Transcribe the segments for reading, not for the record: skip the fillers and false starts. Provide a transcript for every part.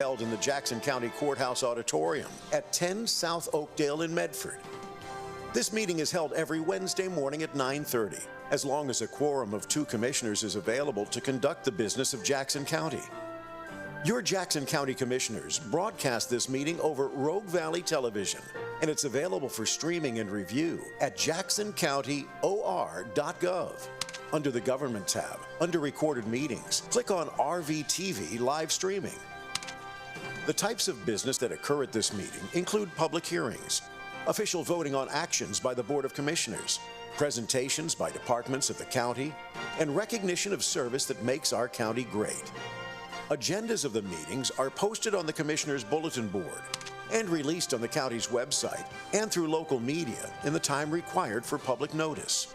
held in the Jackson County Courthouse Auditorium at 10 South Oakdale in Medford. This meeting is held every Wednesday morning at 9:30, as long as a quorum of 2 commissioners is available to conduct the business of Jackson County. Your Jackson County Commissioners broadcast this meeting over Rogue Valley Television, and it's available for streaming and review at jacksoncountyor.gov. Under the Government tab, under Recorded Meetings, click on RVTV Live Streaming. The types of business that occur at this meeting include public hearings, official voting on actions by the Board of Commissioners, presentations by departments of the county, and recognition of service that makes our county great. Agendas of the meetings are posted on the Commissioners' Bulletin Board and released on the county's website and through local media in the time required for public notice.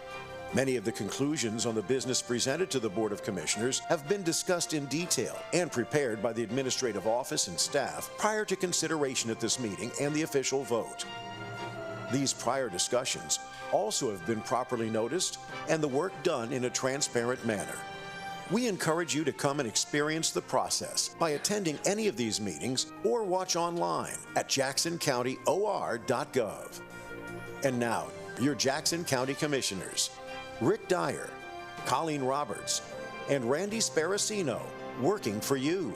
Many of the conclusions on the business presented to the Board of Commissioners have been discussed in detail and prepared by the administrative office and staff prior to consideration at this meeting and the official vote. These prior discussions also have been properly noticed and the work done in a transparent manner. We encourage you to come and experience the process by attending any of these meetings or watch online at jacksoncountyor.gov. And now, your Jackson County Commissioners, Rick Dyer, Colleen Roberts, and Randy Sparacino, working for you.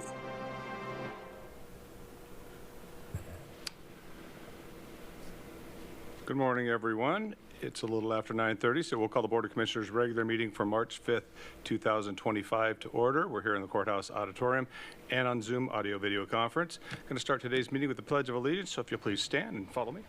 Good morning, everyone. It's a little after 9:30, so we'll call the Board of Commissioners regular meeting for March 5th, 2025 to order. We're here in the Courthouse Auditorium and on Zoom audio-video conference. I'm going to start today's meeting with the Pledge of Allegiance, so if you'll please stand and follow me.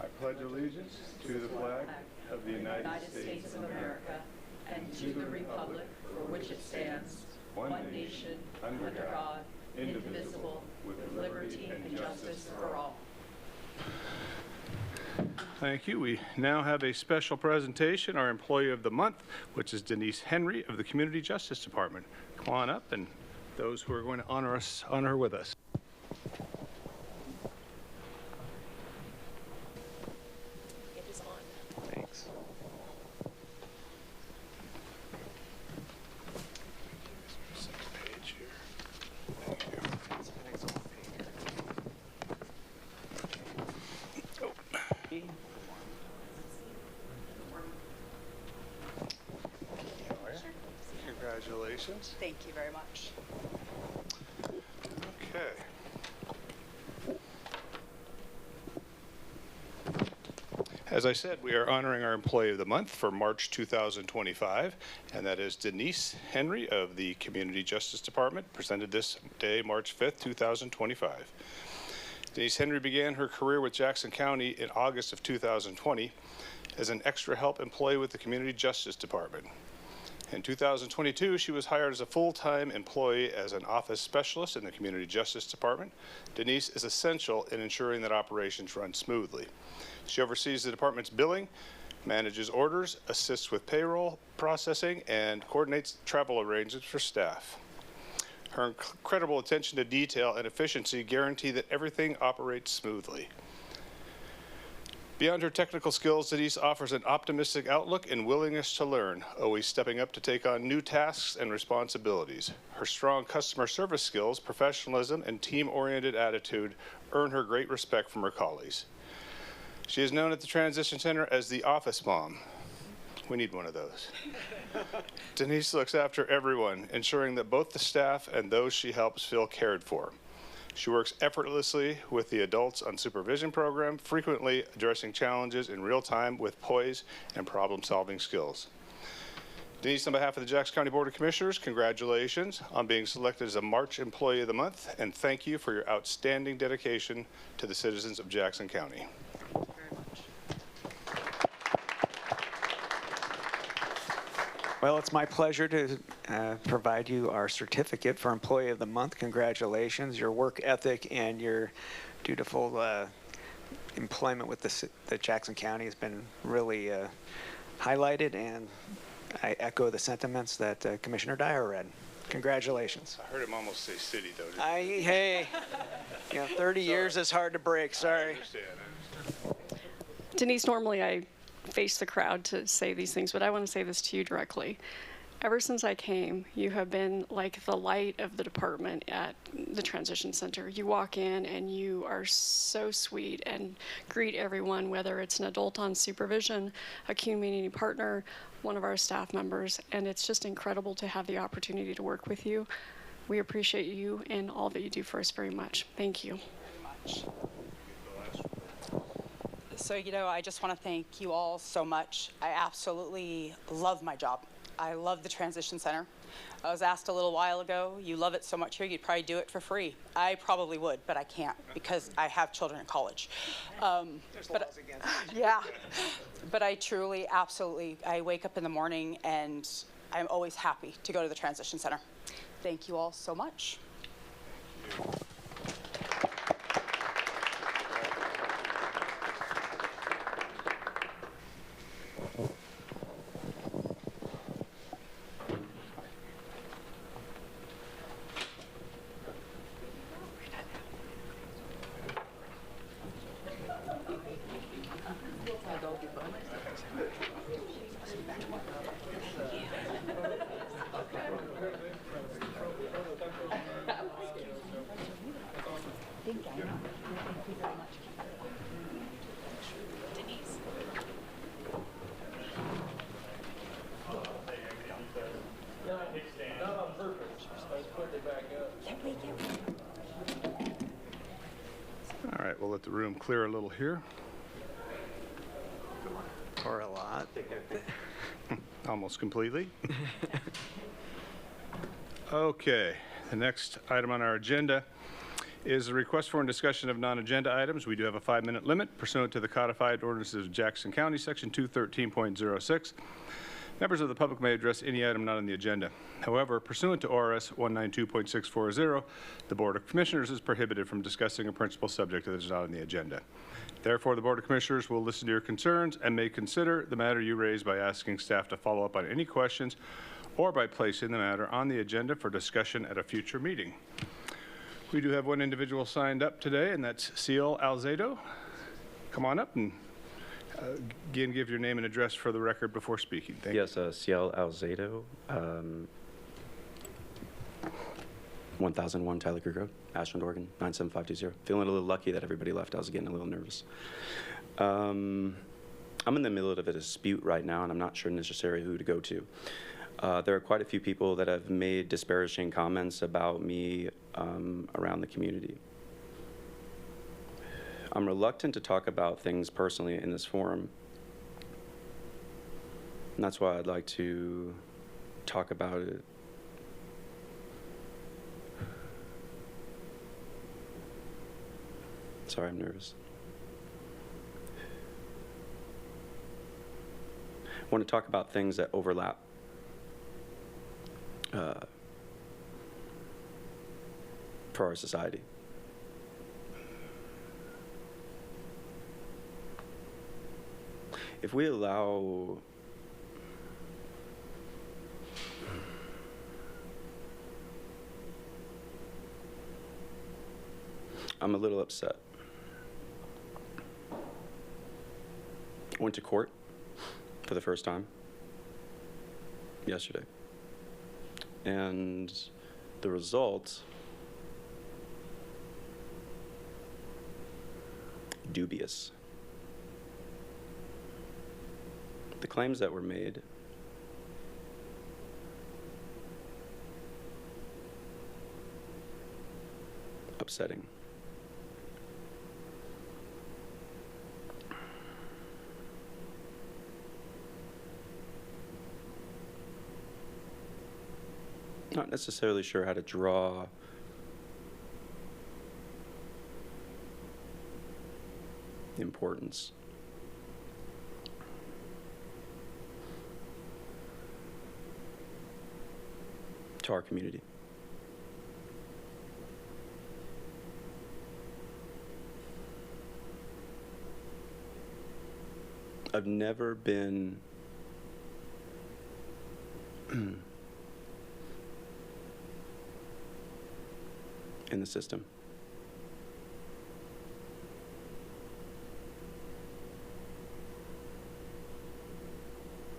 I pledge allegiance to the flag of the United States of America and to the republic for which it stands, one nation, under God, indivisible, with liberty and justice for all. Thank you. We now have a special presentation, our Employee of the Month, which is Denise Henry of the Community Justice Department. Come on up, and those who are going to honor her with us. It is on. Thanks. Page here. Thank you. Congratulations. Thank you very much. Okay. As I said, we are honoring our Employee of the Month for March 2025, and that is Denise Henry of the Community Justice Department, presented this day, March 5th, 2025. Denise Henry began her career with Jackson County in August of 2020 as an extra help employee with the Community Justice Department. In 2022, she was hired as a full-time employee as an office specialist in the Community Justice Department. Denise is essential in ensuring that operations run smoothly. She oversees the department's billing, manages orders, assists with payroll processing, and coordinates travel arrangements for staff. Her incredible attention to detail and efficiency guarantee that everything operates smoothly. Beyond her technical skills, Denise offers an optimistic outlook and willingness to learn, always stepping up to take on new tasks and responsibilities. Her strong customer service skills, professionalism, and team-oriented attitude earn her great respect from her colleagues. She is known at the Transition Center as the Office Mom. We need one of those. Denise looks after everyone, ensuring that both the staff and those she helps feel cared for. She works effortlessly with the Adults on Supervision program, frequently addressing challenges in real time with poise and problem-solving skills. Denise, on behalf of the Jackson County Board of Commissioners, congratulations on being selected as a March Employee of the Month, and thank you for your outstanding dedication to the citizens of Jackson County. Thank you very much. Well, it's my pleasure to provide you our certificate for Employee of the Month. Congratulations. Your work ethic and your dutiful employment with the Jackson County has been really highlighted, and I echo the sentiments that Commissioner Dyer read. Congratulations. I heard him almost say city, though. Hey, 30 years is hard to break. Sorry. I understand. Denise, normally I face the crowd to say these things, but I want to say this to you directly. Ever since I came, you have been like the light of the department at the transition center. You walk in and you are so sweet and greet everyone, whether it's an adult on supervision, a community partner, one of our staff members, and it's just incredible to have the opportunity to work with you. We appreciate you and all that you do for us very much. Thank you. So, I just want to thank you all so much. I absolutely love my job. I love the transition center. I was asked a little while ago, you love it so much here, you'd probably do it for free. I probably would, but I can't because I have children in college. There's laws against it. Yeah, but I truly, absolutely, I wake up in the morning and I'm always happy to go to the transition center. Thank you all so much. All right, we'll let the room clear a little here. Or a lot. Almost completely. Okay, the next item on our agenda is a request for and discussion of non-agenda items. We do have a 5-minute limit pursuant to the codified ordinances of Jackson County, section 213.06. Members of the public may address any item not on the agenda. However, pursuant to ORS 192.640, the Board of Commissioners is prohibited from discussing a principal subject that is not on the agenda. Therefore, the Board of Commissioners will listen to your concerns and may consider the matter you raise by asking staff to follow up on any questions or by placing the matter on the agenda for discussion at a future meeting. We do have one individual signed up today, and that's Ciel Alzado. Come on up and again, give your name and address for the record before speaking. Thank you. Yes, Ciel Alzado, 1001 Tyler Creek Road, Ashland, Oregon, 97520. Feeling a little lucky that everybody left. I was getting a little nervous. I'm in the middle of a dispute right now, and I'm not sure necessarily who to go to. There are quite a few people that have made disparaging comments about me around the community. I'm reluctant to talk about things personally in this forum. And that's why I'd like to talk about it sorry, I'm nervous. I want to talk about things that overlap. For our society. If we allow I'm a little upset. Went to court for the first time yesterday. And the result, dubious. The claims that were made upsetting. Not necessarily sure how to draw the importance. To our community. I've never been in the system.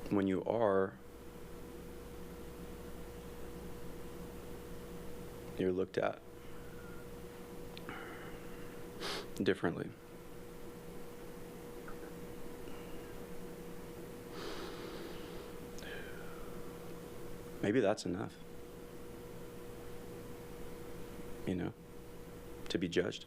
When you are, you're looked at differently. Maybe that's enough, you know, to be judged.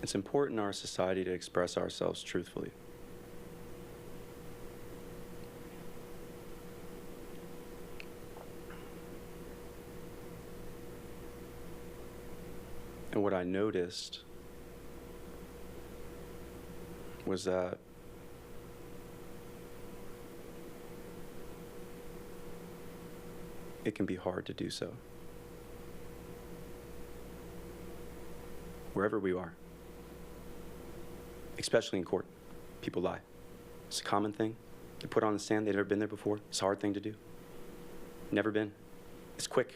It's important in our society to express ourselves truthfully. And what I noticed was that it can be hard to do so, wherever we are. Especially in court. People lie. It's a common thing. They put on the stand, they've never been there before. It's a hard thing to do. Never been. It's quick.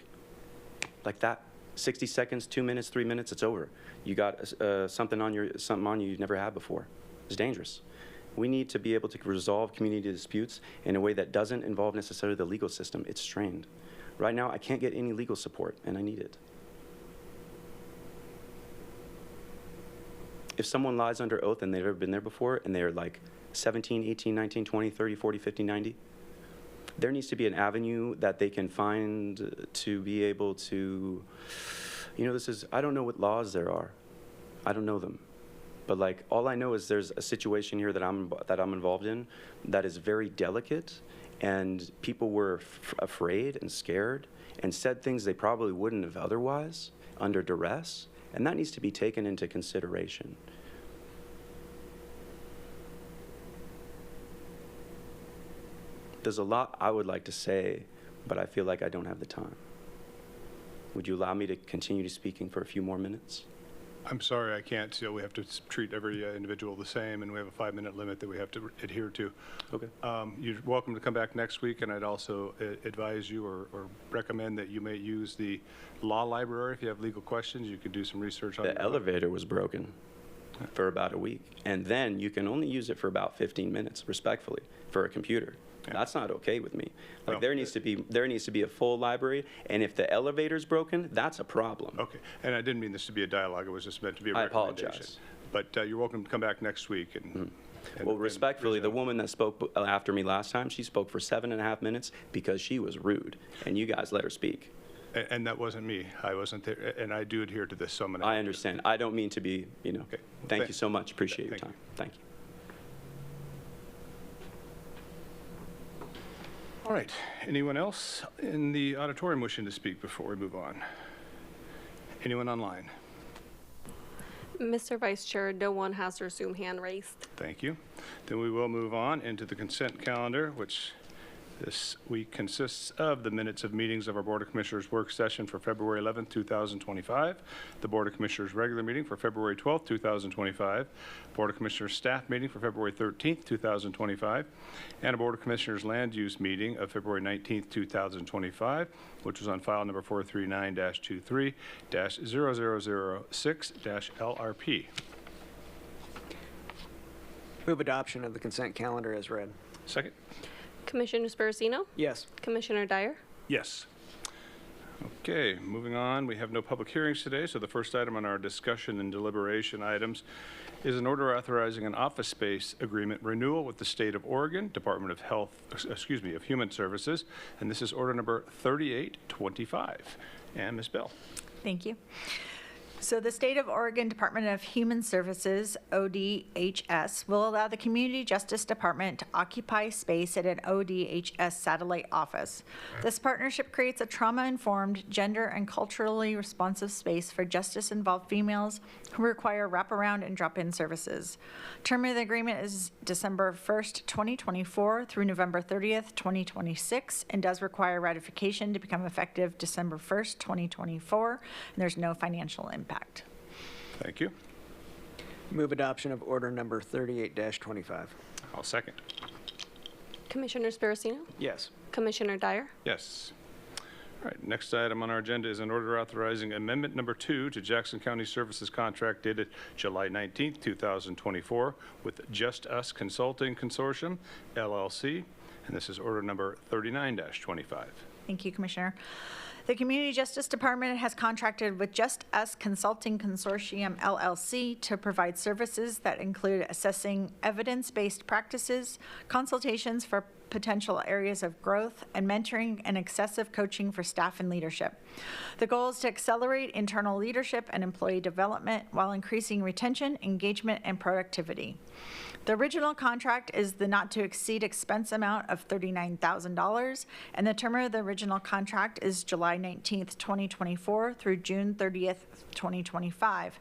Like that. 60 seconds, 2 minutes, 3 minutes, it's over. You got something on you you've never had before. It's dangerous. We need to be able to resolve community disputes in a way that doesn't involve necessarily the legal system. It's strained. Right now, I can't get any legal support, and I need it. If someone lies under oath and they've never been there before and they're like 17, 18, 19, 20, 30, 40, 50, 90, there needs to be an avenue that they can find to be able to, you know, I don't know what laws there are. I don't know them. But like, all I know is there's a situation here that I'm involved in that is very delicate, and people were afraid and scared and said things they probably wouldn't have otherwise under duress. And that needs to be taken into consideration. There's a lot I would like to say, but I feel like I don't have the time. Would you allow me to continue speaking for a few more minutes? I'm sorry, I can't. So we have to treat every individual the same, and we have a 5-minute limit that we have to adhere to. Okay. You're welcome to come back next week, and I'd also advise you or recommend that you may use the law library. If you have legal questions, you could do some research on The elevator was broken for about a week, and then you can only use it for about 15 minutes, respectfully, for a computer. Yeah. That's not okay with me. Like, well, there needs to be a full library, and if the elevator's broken, that's a problem. Okay, and I didn't mean this to be a dialogue. It was just meant to be a recommendation. I apologize. But you're welcome to come back next week. And, well, respectfully, the woman that spoke after me last time, she spoke for 7.5 minutes because she was rude, and you guys let her speak. And that wasn't me. I wasn't there, and I do adhere to this. So I understand. I don't mean to be, you know. Okay. Well, thank you so much. Appreciate your time. Thank you. All right. Anyone else in the auditorium wishing to speak before we move on? Anyone online? Mr. Vice Chair, no one has their Zoom hand raised. Thank you. Then we will move on into the consent calendar, which this week consists of the minutes of meetings of our Board of Commissioners work session for February 11th, 2025, the Board of Commissioners regular meeting for February 12th, 2025, Board of Commissioners staff meeting for February 13th, 2025, and a Board of Commissioners land use meeting of February 19th, 2025, which was on file number 439-23-0006-LRP. Move adoption of the consent calendar as read. Second? Commissioner Sparacino? Yes. Commissioner Dyer? Yes. Okay, moving on. We have no public hearings today, so the first item on our discussion and deliberation items is an order authorizing an office space agreement renewal with the State of Oregon Department of of Human Services, and this is order number 3825. And Ms. Bell. Thank you. So the State of Oregon Department of Human Services, ODHS, will allow the Community Justice Department to occupy space at an ODHS satellite office. This partnership creates a trauma-informed, gender and culturally responsive space for justice-involved females who require wraparound and drop-in services. Term of the agreement is December 1st, 2024 through November 30th, 2026, and does require ratification to become effective December 1st, 2024, and there's no financial impact. Thank you. Move adoption of order number 38-25. I'll second. Commissioner Sparacino? Yes. Commissioner Dyer? Yes. All right, next item on our agenda is an order authorizing amendment number 2 to Jackson County Services contract dated July 19th, 2024 with Just Us Consulting Consortium, LLC, and this is order number 39-25. Thank you, Commissioner. The Community Justice Department has contracted with Just Us Consulting Consortium, LLC, to provide services that include assessing evidence-based practices, consultations for potential areas of growth, and mentoring and excessive coaching for staff and leadership. The goal is to accelerate internal leadership and employee development while increasing retention, engagement, and productivity. The original contract is the not-to-exceed expense amount of $39,000, and the term of the original contract is July 19th, 2024 through June 30th, 2025.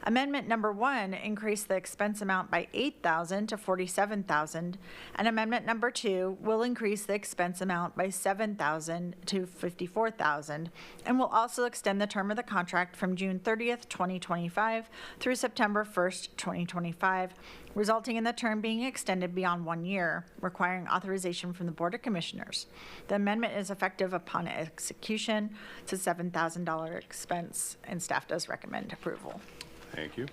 Amendment number 1 increased the expense amount by $8,000 to $47,000, and amendment number 2 will increase the expense amount by $7,000 to $54,000, and will also extend the term of the contract from June 30th, 2025 through September 1st, 2025, resulting in the term being extended beyond 1 year, requiring authorization from the Board of Commissioners. The amendment is effective upon execution. It's a $7,000 expense, and staff does recommend approval. Thank you.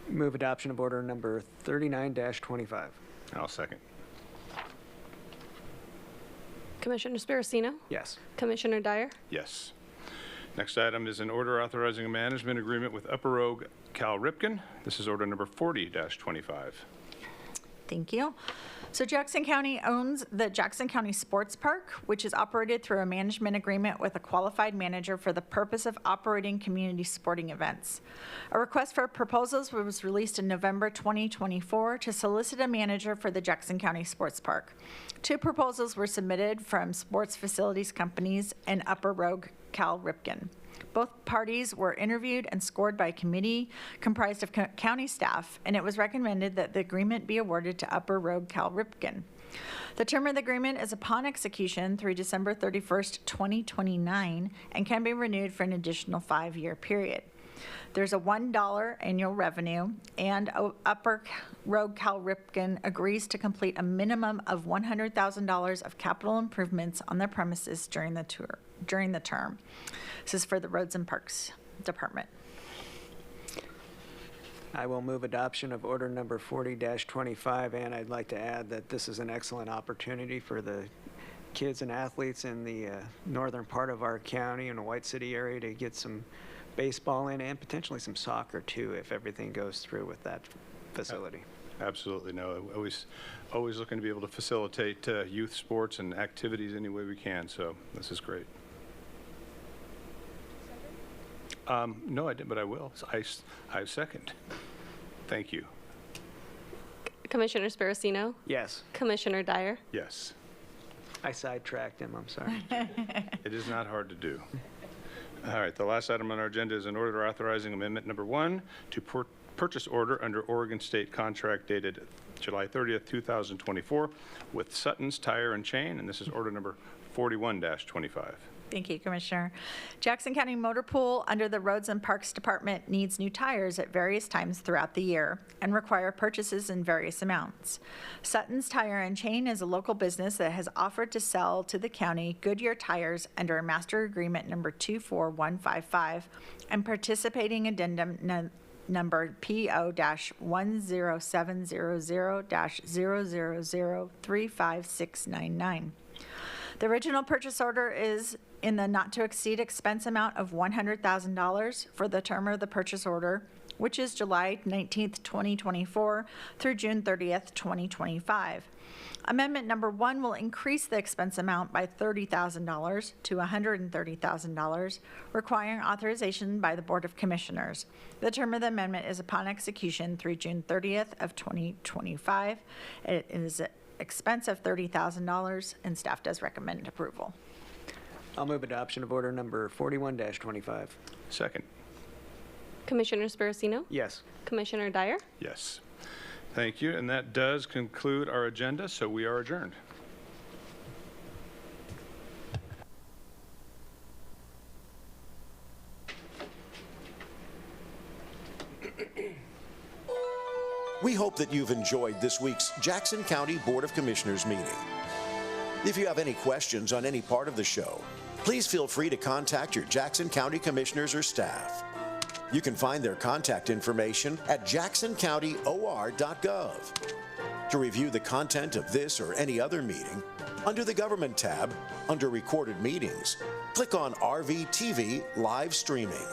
Move adoption of order number 39-25. I'll second. Commissioner Sparacino? Yes. Commissioner Dyer? Yes. Next item is an order authorizing a management agreement with Upper Rogue Cal Ripken. This is order number 40-25. Thank you. So Jackson County owns the Jackson County Sports Park, which is operated through a management agreement with a qualified manager for the purpose of operating community sporting events. A request for proposals was released in November 2024 to solicit a manager for the Jackson County Sports Park. 2 proposals were submitted from sports facilities companies and Upper Rogue Cal Ripken. Both parties were interviewed and scored by a committee comprised of county staff, and it was recommended that the agreement be awarded to Upper Rogue Cal Ripken. The term of the agreement is upon execution through December 31st, 2029, and can be renewed for an additional 5-year period. There's a $1 annual revenue, and Upper Rogue Cal Ripken agrees to complete a minimum of $100,000 of capital improvements on their premises during the term. This is for the Roads and Parks Department. I will move adoption of order number 40-25, and I'd like to add that this is an excellent opportunity for the kids and athletes in the northern part of our county and the White City area to get some baseball in and potentially some soccer too if everything goes through with that facility. Absolutely. No, always looking to be able to facilitate youth sports and activities any way we can, so this is great. No, I didn't, but I will. I second. Thank you. Commissioner Sparacino? Yes. Commissioner Dyer? Yes. I sidetracked him, I'm sorry. It is not hard to do. All right, the last item on our agenda is an order authorizing amendment number 1 to purchase order under Oregon State contract dated July 30th, 2024 with Sutton's Tire and Chain, and this is order number 41-25. Thank you, Commissioner. Jackson County Motor Pool, under the Roads and Parks Department, needs new tires at various times throughout the year and require purchases in various amounts. Sutton's Tire and Chain is a local business that has offered to sell to the county Goodyear tires under a master agreement number 24155 and participating addendum number PO-10700-000356699. The original purchase order is in the not-to-exceed expense amount of $100,000 for the term of the purchase order, which is July 19th, 2024 through June 30th, 2025. Amendment number 1 will increase the expense amount by $30,000 to $130,000, requiring authorization by the Board of Commissioners. The term of the amendment is upon execution through June 30th of 2025. It is an expense of $30,000, and staff does recommend approval. I'll move adoption of order number 41-25. Second. Commissioner Sparacino? Yes. Commissioner Dyer? Yes. Thank you, and that does conclude our agenda, so we are adjourned. We hope that you've enjoyed this week's Jackson County Board of Commissioners meeting. If you have any questions on any part of the show, please feel free to contact your Jackson County Commissioners or staff. You can find their contact information at jacksoncountyor.gov. To review the content of this or any other meeting, under the Government tab, under Recorded Meetings, click on RVTV Live Streaming.